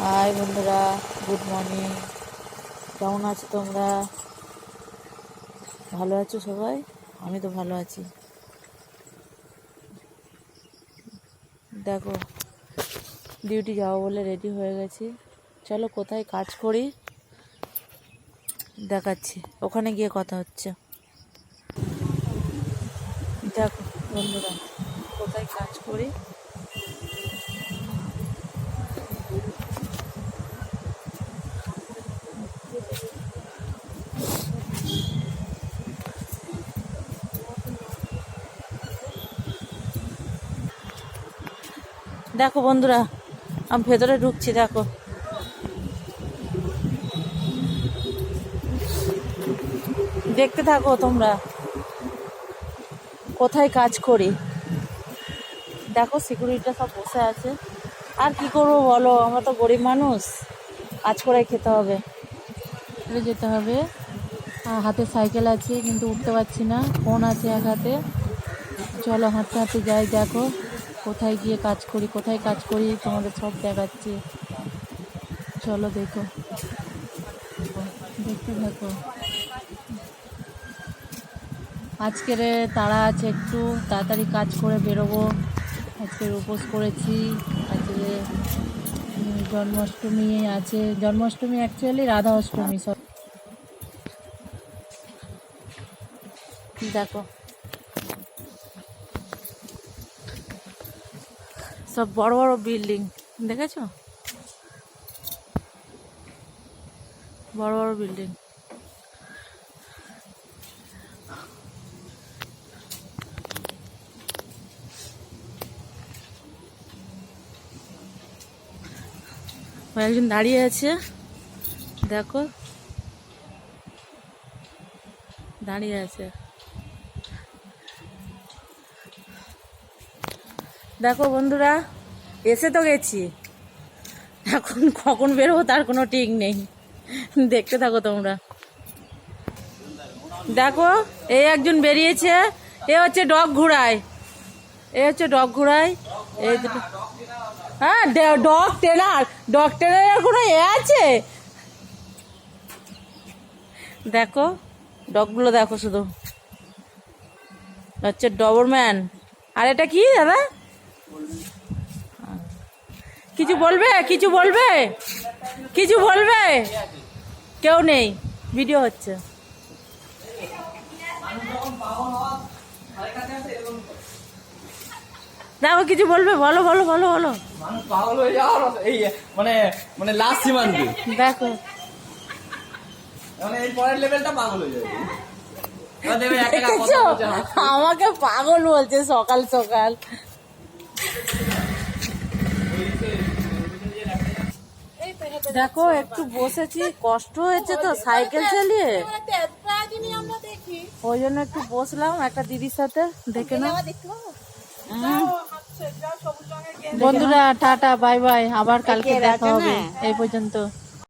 High বন্ধুরা, good morning. কেমন আছো তোমরা? ভালো আছো সবাই? আমি তো ভালো আছি। দেখো, ডিউটি যাবো বলে রেডি হয়ে গেছি। চলো কোথায় কাজ করি দেখাচ্ছি, ওখানে গিয়ে কথা হচ্ছে। দেখো বন্ধুরা, কোথায় কাজ করি। দেখো বন্ধুরা, আমি ভেতরে ঢুকছি। দেখো, দেখতে থাকো তোমরা কোথায় কাজ করি। দেখো, সিকিউরিটিটা সব বসে আছে। আর কি করবো বলো, আমরা তো গরিব মানুষ, কাজ করে খেতে হবে, যেতে হবে। হাতে সাইকেল আছে কিন্তু উঠতে পারছি না, ফোন আছে এক হাতে। চলো হাঁটতে হাঁটতে যাই। দেখো কোথায় গিয়ে কাজ করি, কোথায় কাজ করি তোমাদের সব দেখাচ্ছি। চলো দেখো, দেখতে থাকো। আজকের তাড়া আছে, একটু তাড়াতাড়ি কাজ করে বেরোবো। আজকের উপোস করেছি। আজকে জন্মাষ্টমী আছে, জন্মাষ্টমী অ্যাকচুয়ালি রাধা অষ্টমী সব। দেখো সব বড় বড় বিল্ডিং, দেখেছো? বড় বড় বিল্ডিং। একজন দাঁড়িয়ে আছে, দেখো দাঁড়িয়ে আছে। দেখো বন্ধুরা, এসে তো গেছি, এখন কখন বেরোবো তার কোনো ঠিক নেই। দেখতে থাকো তোমরা। দেখো, এই একজন বেরিয়েছে, এ হচ্ছে ডগ ঘুরায়, এই দুটো। হ্যাঁ, ডগ ট্রেনার কোনো এ আছে? দেখো ডগগুলো, দেখো শুধু হচ্ছে ডবরম্যান। আর এটা কি দাদা? কিছু বলবে? কেউ নেই, ভিডিও হচ্ছে। দেখো কিছু বলবে, বলো। পাগল হয়ে যাওয়ার এই মানে মানে লাস্ট সীমান্তে। দেখো মানে এই পরের লেভেলটা পাগল হয়ে যাবে। আমাকে পাগল বলছে সকাল সকাল। দেখো একটু বসেছি, কষ্ট হয়েছে তো সাইকেল চালিয়ে, ওই জন্য একটু বসলাম একটা দিদির সাথে। দেখে না বন্ধুরা, টাটা বাই বাই, আবার কালকে দেখা হবে। এই পর্যন্ত।